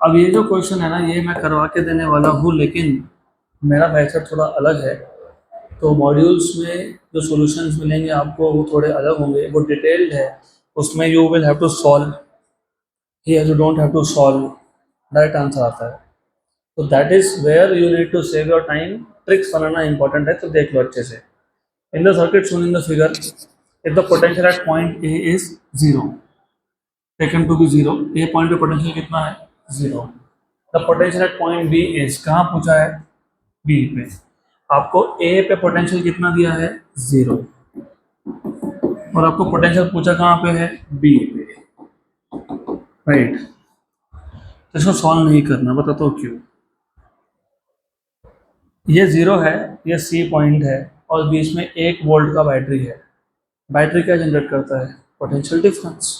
अब ये जो क्वेश्चन है ना, ये मैं करवा के देने वाला हूँ, लेकिन मेरा मेथड थोड़ा अलग है। तो मॉड्यूल्स में जो सॉल्यूशंस मिलेंगे आपको वो थोड़े अलग होंगे, वो डिटेल्ड है। उसमें you will have to solve, here you don't have to solve, direct answer आता है। तो that is where you need to save your time. Tricks बनाना इंपॉर्टेंट है, तो देख लो अच्छे से। In the circuit shown in the figure, if the potential at point A is 0, taken to be 0, A point पे पोटेंशियल कितना है? 0। The potential at point B is, कहाँ पूछा है? B पे। आपको A पे पोटेंशियल कितना दिया है? 0। और आपको पोटेंशियल पूछा कहाँ पे है? B पे, राइट। तो इसको सॉल्व नहीं करना, बताता हूँ क्यों। ये 0 है, ये C पॉइंट है, और बीच में 1 वोल्ट का बैटरी है। बैटरी क्या जनरेट करता है? Potential difference.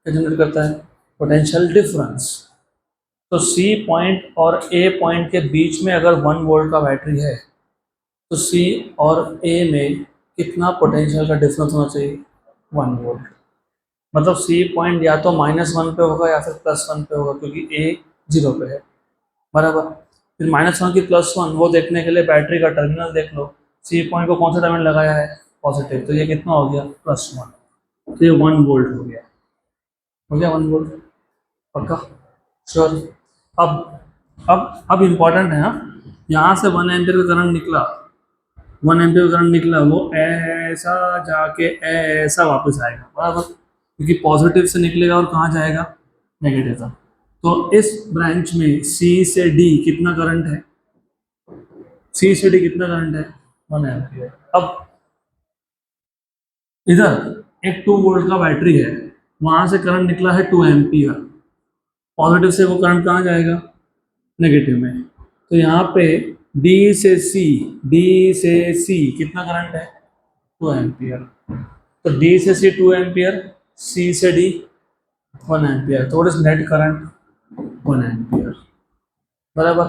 क्या जनरेट करता है? Potential difference. तो C पॉइंट और A पॉइंट के बीच में अगर 1 वोल्ट का बैटरी है तो C और A में कितना पोटेंशियल का डिफरेंस होना चाहिए? 1 वोल्ट। मतलब C पॉइंट या तो -1 पे होगा या फिर +1 पे होगा, क्योंकि A 0 पे है, बराबर। फिर -1 की +1 वो देखने के लिए बैटरी का टर्मिनल देख लो। C पॉइंट को कौन सा टर्मिनल लगाया है? पॉजिटिव। तो ये कितना हो गया? +1। तो ये 1 वोल्ट हो गया। हो गया 1 वोल्ट, पक्का, श्योर। अब इम्पॉर्टेंट है, हाँ। यहाँ से 1 एम्पियर का करंट निकला, 1 एम्पियर का करंट निकला, वो ऐसा जाके ऐसा वापस आएगा, बराबर, क्योंकि पॉजिटिव से निकलेगा और कहाँ जाएगा? नेगेटिव तक। तो इस ब्रांच में C से D कितना करंट है? C से D कितना करंट है? 1 एम्पियर। अब इधर एक 2 वोल्ट का बैटरी है, वहां से करंट निकला है 2 एम्पियर। पॉजिटिव से वो करंट कहाँ जाएगा? नेगेटिव में। तो यहाँ पे D से C कितना करंट है? 2 एम्पियर। तो D से C 2 एम्पियर, C से D 1 एम्पियर। तो what is net current? 1 ampere, बराबर।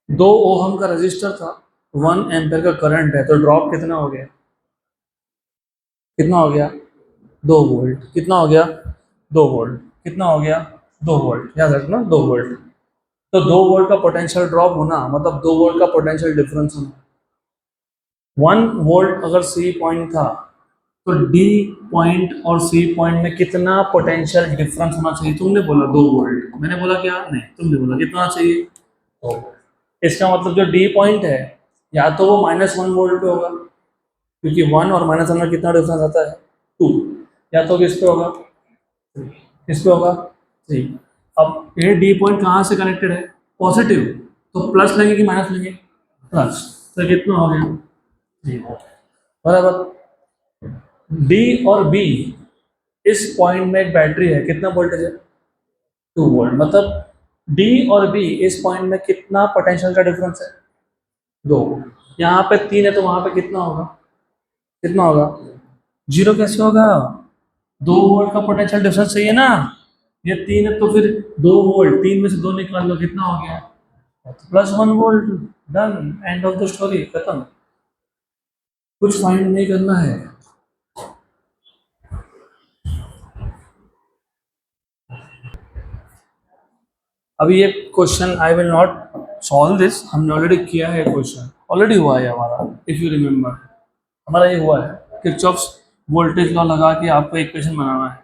2 ओहम का रजिस्टर था, 1 एम्पियर का करंट है, तो ड्रॉप कितना हो गया? कितना हो गया? 2 वोल्ट। कितना हो गया? 2 वोल्ट। कितना हो गया? 2 वोल्ट। याद रखना, 2 वोल्ट। तो 2 वोल्ट का पोटेंशियल ड्रॉप होना मतलब 2 वोल्ट का पोटेंशियल डिफरेंस होना। 1 वोल्ट अगर C पॉइंट था तो D पॉइंट और C पॉइंट में कितना पोटेंशियल डिफरेंस होना चाहिए? तुमने बोला 2 वोल्ट, मैंने बोला क्या? नहीं, तुमने बोला कितना होना चाहिए? 2 वोल्ट। इसका मतलब जो D पॉइंट है या तो वो -1 वोल्ट पे होगा, क्योंकि 1 और -1 में कितना डिफरेंस आता है? 2। या तो किस पे होगा? 3। किस पे होगा? 3। अब ये D पॉइंट कहाँ से कनेक्टेड है? पॉजिटिव। तो प्लस लेंगे कि माइनस लेंगे? प्लस। तो कितना हो गया? 3 बराबर। D और B, इस पॉइंट में एक बैटरी है, कितना वोल्टेज है? 2 वोल्ट। मतलब D और B इस पॉइंट में कितना पोटेंशियल का डिफरेंस है? 2। यहाँ पे 3 है तो वहां पे कितना होगा? कितना होगा? 0 कैसे होगा? 2 वोल्ट का पोटेंशियल डिफरेंस चाहिए ना। ये 3 है तो फिर 2 वोल्ट, 3 में से 2 निकाल लो, कितना हो गया? +1 volt. Done, end of the story, खत्म। कुछ फाइंड नहीं करना है। अभी ये question I will not solve this, हमने ऑलरेडी किया है, क्वेश्चन ऑलरेडी हुआ है हमारा। इफ यू रिमेम्बर, हमारा ये हुआ है किरचॉफ्स वोल्टेज लॉ लगा के आपको इक्वेशन बनाना है।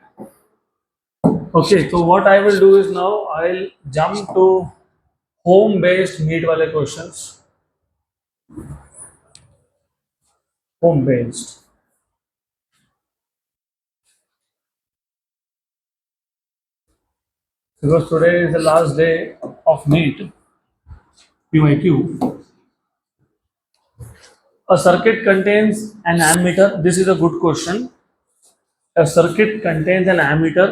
ओके, तो what I will do is now I will jump to home based NEET वाले questions. Home based, because today is the last day of NEET PYQ. A circuit contains an ammeter. This is a good question. A circuit contains an ammeter,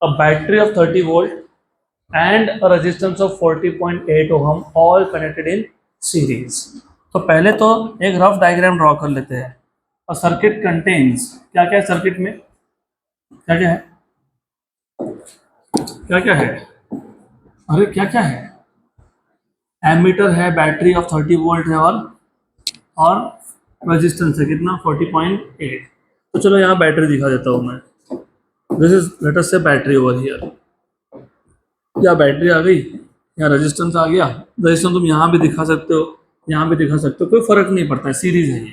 a battery of 30 volt, and a resistance of 40.8 ohm, all connected in series. तो पहले तो एक rough diagram draw कर लेते हैं। A circuit contains, क्या क्या है सर्किट में, क्या क्या है, क्या क्या है, अरे क्या क्या है, एमीटर है, बैटरी ऑफ 30 वोल्ट है, और रेजिस्टेंस है कितना 40.8। तो चलो यहाँ बैटरी दिखा देता हूँ मैं। दिस इज लेट अस से बैटरी ओवर हियर, या बैटरी आ गई, या रेजिस्टेंस आ गया। रेजिस्टेंस तुम यहाँ भी दिखा सकते हो, यहाँ भी दिखा सकते हो, कोई फर्क नहीं पड़ता है, सीरीज है ये।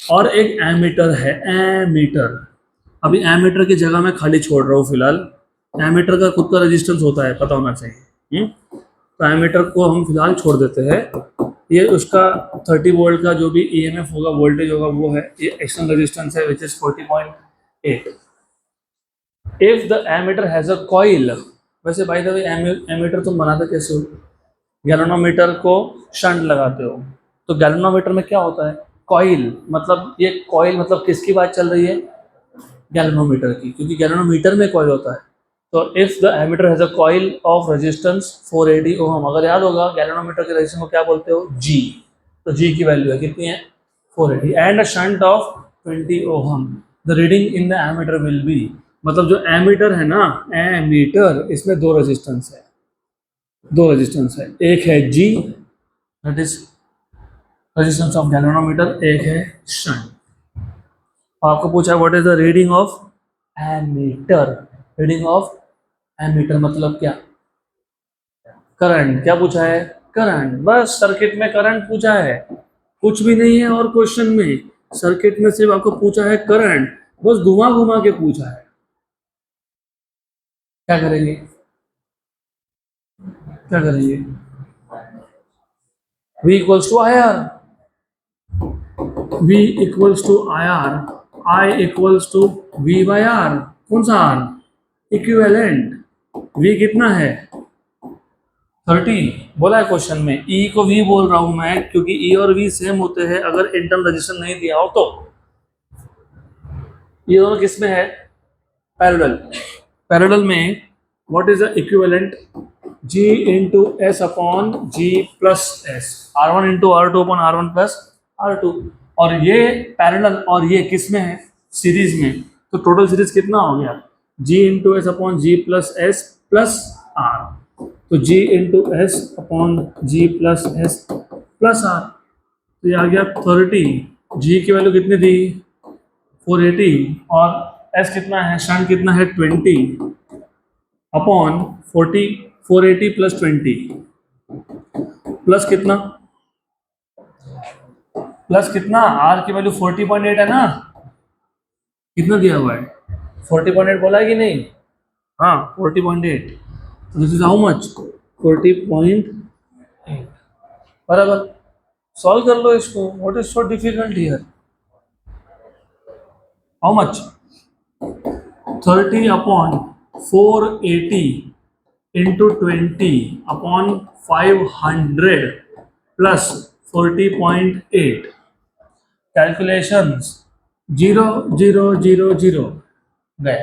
और एक एमीटर है, एमीटर। अभी एमीटर की जगह मैं खाली छोड़ रहा हूँ फिलहाल। एमीटर का खुद का रेजिस्टेंस होता है, पता होना चाहिए। तो एमीटर को हम फिलहाल छोड़ देते हैं। ये उसका 30 वोल्ट का जो भी ईएमएफ होगा, वोल्टेज होगा, वो है। ये एक्सटर्नल रेजिस्टेंस है which is 40.8। If the ammeter has a coil, वैसे बाय द वे एमीटर तुम बनाते कैसे हो, गैल्वेनोमीटर को शंट लगाते हो। तो गैल्वेनोमीटर में क्या होता है, कॉइल। मतलब ये कॉइल मतलब किसकी बात चल रही है, गैल्वेनोमीटर की, क्योंकि गैल्वेनोमीटर में कॉइल होता है। तो if the ammeter has a coil of resistance 480 ohm, अगर याद होगा गैल्वेनोमीटर के रेजिस्टेंस को क्या बोलते हो, जी। तो जी की वैल्यू है कितनी है, 480, and a shunt of 20 ohm, the reading in the ammeter will be. मतलब जो एमीटर है ना, एमीटर, इसमें दो रेजिस्टेंस है, दो रेजिस्टेंस है। एक है जी, that is resistance of galvanometer, एक है शंट। आपको पूछा what is the reading of ammeter. Reading of ammeter मतलब क्या, करंट। क्या पूछा है, करंट। बस सर्किट में करंट पूछा है, कुछ भी नहीं है। और क्वेश्चन में सर्किट में सिर्फ आपको पूछा है करंट, बस घुमा घुमा के पूछा है। क्या करेंगे, क्या करेंगे, V equals to I R, V equals to I R, I equals to V by R. कौन सा आर, इक्विवेलेंट। V कितना है, 13 बोला है क्वेश्चन में। E को V बोल रहा हूं मैं क्योंकि E और V सेम होते हैं अगर इंटरनल रजिस्टर नहीं दिया हो तो। ये दोनों किस में है, पैरेलल। पैरेलल में what is the equivalent, G into S upon G plus S, R1 into R2 upon R1 plus R2। और ये पैरेलल और ये किस में है, सीरीज में। तो टोटल सीरीज कितना हो गया, G into S upon G plus S plus R। तो G into S upon G plus S plus R, तो ये आ गया 30। G की वैल्यू कितनी दी, 480, और S कितना है, शंट कितना है, 20 अपॉन 40, 480 प्लस 20 प्लस कितना, प्लस कितना, R की वैल्यू 40.8 है ना, कितना दिया हुआ है, 40.8 बोला है कि नहीं, हाँ 40.8। This is how much, 40.8। बराबर, सॉल्व कर लो इसको। What is so difficult here, how much, 30 upon 480 into 20 upon 500 plus 40.8। Calculations 0 0 0 0 गया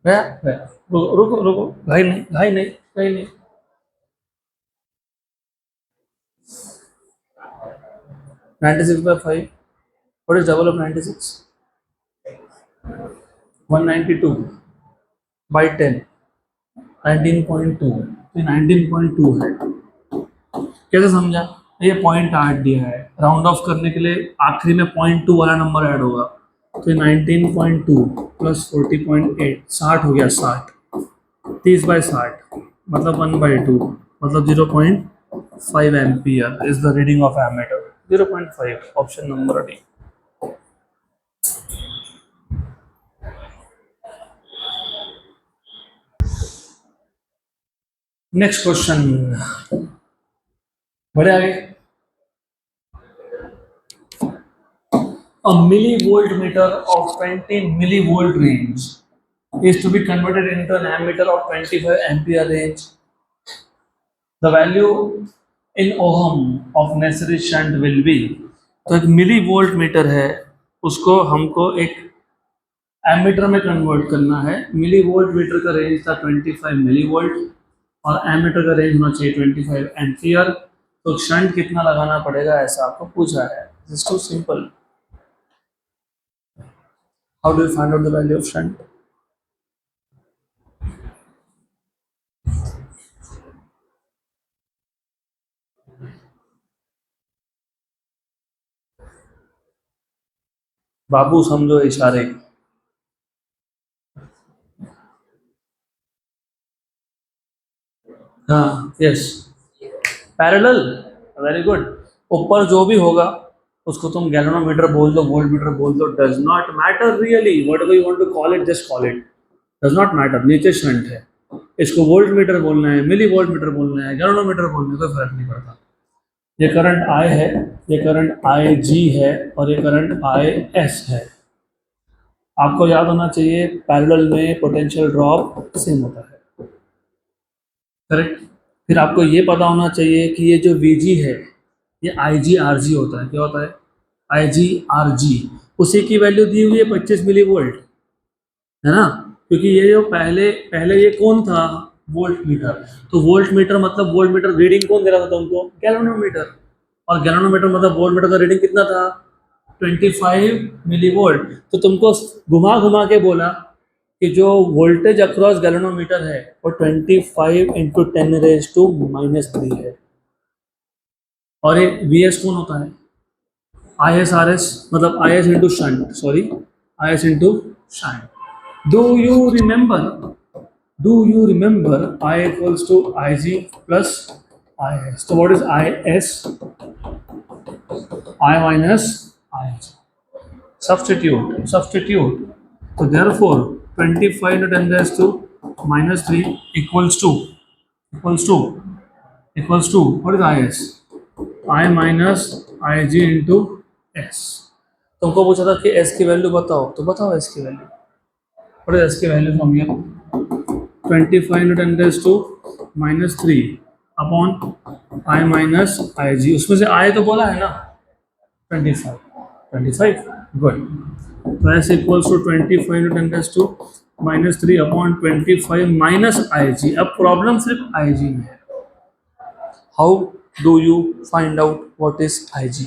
गया गया। रुको रुको रुको, घाई नहीं घाई नहीं घाई नहीं। 96/5, what is double of 96, 192 by 10, 19.2। तो 19.2 है। कैसे समझा, ये 0.8 दिया है, राउंड ऑफ करने के लिए आखिरी में 0.2 वाला नंबर ऐड होगा। तो 19.2 प्लस 40.8, 60 हो गया, 60, 30/60 मतलब 1/2, मतलब 0.5 ampere is the reading of ammeter. 0.5, option number D. Next question, बढ़े आगे। A millivoltmeter of 20 millivolt range is to be converted into an ammeter of 25 ampere range. The value in ohm of necessary shunt will be, तो एक milli volt meter है, उसको हमको एक ammeter में convert करना है। मिली वोल्ट मीटर का रेंज था 25 मिली वोल्ट और एमीटर का रेंज होना चाहिए 25 एम्पियर। तो शंट कितना लगाना पड़ेगा ऐसा आपको पूछा है। This too simple. How do you find out the value of shunt? बाबू समझो इशारे। हाँ, यस, पैरेलल, वेरी गुड। ऊपर जो भी होगा उसको तुम गैल्वेनोमीटर बोल दो, वोल्ट मीटर बोल दो, does not matter really, whatever you want to call it, just call it, does not matter. नीचे शंट है, इसको वोल्ट मीटर बोलना है, मिली वोल्ट मीटर बोलना है, गैल्वेनोमीटर बोलना है, कोई फर्क नहीं पड़ता। ये करंट I है, ये करंट IG है और ये करंट IS है। आपको याद होना चाहिए पैरेलल में पोटेंशियल ड्रॉप सेम होता है, करेक्ट। फिर आपको ये पता होना चाहिए कि ये जो VG है ये IGRG होता है। क्या होता है? IGRG। उसी की वैल्यू दी हुई है 25 मिली वोल्ट, है ना, क्योंकि ये जो पहले पहले ये कौन था? Volt meter. तो वोल्ट मीटर मतलब वोल्ट मीटर रीडिंग कौन दे रहा था तुमको? गैल्वेनोमीटर। और गैल्वेनोमीटर मतलब वोल्ट मीटर का रीडिंग कितना था? 25 मिली वोल्ट। तो तुमको घुमा घुमा के बोला कि जो वोल्टेज अक्रॉस गैल्वेनोमीटर है वो 25 इंटू 10⁻³ है। और ये VS कौन होता है? ISRS, मतलब IS into shunt, sorry, IS into shunt. Do you remember I equals to IG plus IS? So what is IS? I minus IG. Substitute. So therefore 25 into 10⁻³ equals to what is IS? I minus IG into S. तुमको पूछा था कि S की value बताओ, तो बताओ S की value. What is S की value from here? 25 into 10⁻³ upon I minus IG। उसमें से I तो बोला है ना 25, गुड। तो S equals to 25 into 10⁻³ upon 25 minus IG। अब प्रॉब्लम सिर्फ IG में है। How do you find out what is IG?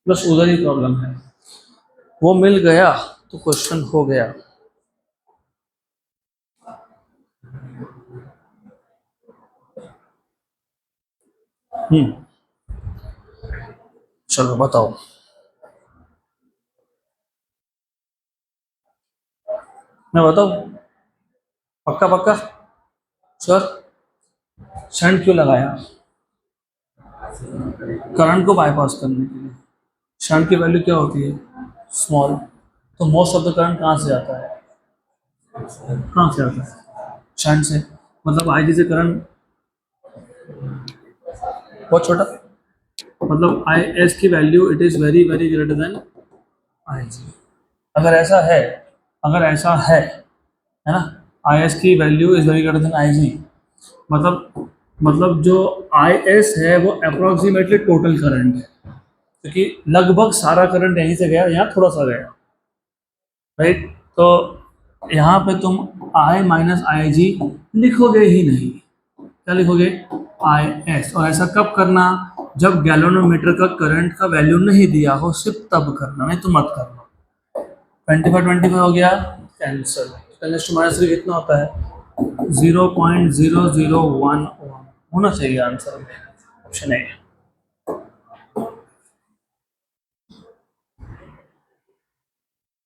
बस उधर ही प्रॉब्लम है, वो मिल गया तो क्वेश्चन हो गया। चलो बताओ, मैं बताऊं? पक्का पक्का सर? शंट क्यों लगाया? करंट को बाईपास करने के लिए। शंट की वैल्यू क्या होती है? स्मॉल। तो मोस्ट ऑफ द करंट कहाँ से आता है? कहाँ से आता है? शंट से। मतलब IG से करंट बहुत छोटा, मतलब IS की value it is very very greater than IG। अगर ऐसा है, है ना, IS की value is very greater than IG, मतलब जो IS है वो अप्रोक्सीमेटली टोटल करंट है, क्योंकि लगभग सारा करंट यहीं से गया, यहाँ थोड़ा सा गया, राइट। तो यहाँ पे तुम I माइनस IG लिखोगे ही नहीं, क्या लिखोगे? IS। और ऐसा कब करना? जब गैल्वेनोमीटर का करंट का वैल्यू नहीं दिया हो, सिर्फ तब करना, नहीं तो मत करना। 25 हो गया, कैंसिल। 10⁻³ कितना होता है? 0.001 होना चाहिए आंसर में, ऑप्शन ए।